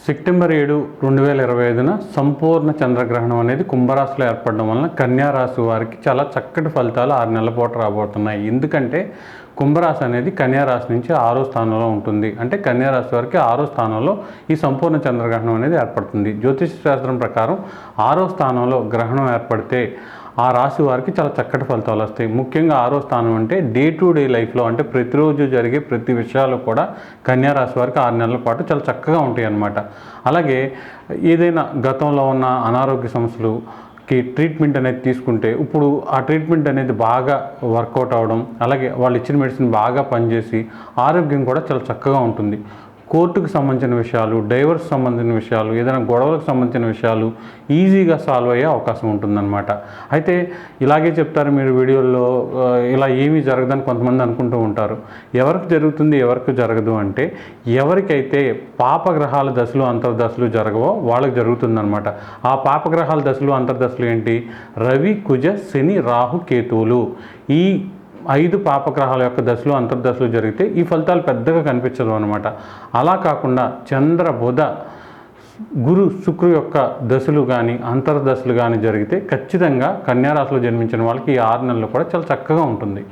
September 7, 2025న సంపూర్ణ చంద్రగ్రహణం అనేది కుంభరాశిలో ఏర్పడడం వలన కన్యా రాశి వారికి చాలా చక్కటి ఫలితాలు 6 నెలల పాటు రాబోతున్నాయి. ఎందుకంటే కుంభరాశి అనేది కన్యా రాశి నుంచి 6వ స్థానంలో ఉంటుంది. అంటే కన్యా రాశి వారికి 6వ స్థానంలో ఈ సంపూర్ణ చంద్రగ్రహణం అనేది ఏర్పడుతుంది. జ్యోతిష శాస్త్రం ప్రకారం 6వ స్థానంలో గ్రహణం ఏర్పడితే ఆ రాశి వారికి చాలా చక్కటి ఫలితాలు వస్తాయి. ముఖ్యంగా 6వ స్థానం అంటే డే టు డే లైఫ్లో, అంటే ప్రతిరోజు జరిగే ప్రతి విషయాలు కూడా కన్యా రాశి వారికి 6 నెలల పాటు చాలా చక్కగా ఉంటాయి అన్నమాట. అలాగే ఏదైనా గతంలో ఉన్న అనారోగ్య సమస్యలుకి ట్రీట్మెంట్ అనేది తీసుకుంటే ఇప్పుడు ఆ ట్రీట్మెంట్ అనేది బాగా వర్కౌట్ అవ్వడం, అలాగే వాళ్ళు ఇచ్చిన మెడిసిన్ బాగా పనిచేసి ఆరోగ్యం కూడా చాలా చక్కగా ఉంటుంది. కోర్టుకు సంబంధించిన విషయాలు, డైవర్స్ సంబంధించిన విషయాలు, ఏదైనా గొడవలకు సంబంధించిన విషయాలు ఈజీగా సాల్వ్ అయ్యే అవకాశం ఉంటుందన్నమాట. అయితే ఇలాగే చెప్తారు మీరు వీడియోల్లో, ఇలా ఏమీ జరగదని కొంతమంది అనుకుంటూ ఉంటారు. ఎవరికి జరుగుతుంది, ఎవరికి జరగదు అంటే ఎవరికైతే పాపగ్రహాల దశలు అంతర్దశలు జరగవో వాళ్ళకి జరుగుతుందన్నమాట. ఆ పాపగ్రహాల దశలు అంతర్దశలు ఏంటి? రవి, కుజ, శని, రాహు, కేతువులు. ఈ 5 పాపగ్రహాల యొక్క దశలు అంతర్దశలు జరిగితే ఈ ఫలితాలు పెద్దగా కనిపించదు అనమాట. అలా కాకుండా చంద్ర, బుధ, గురు, శుక్రు యొక్క దశలు కానీ అంతర్దశలు కానీ జరిగితే ఖచ్చితంగా కన్యా రాశిలో జన్మించిన వాళ్ళకి ఈ 6 నెలలు కూడా చాలా చక్కగా ఉంటుంది.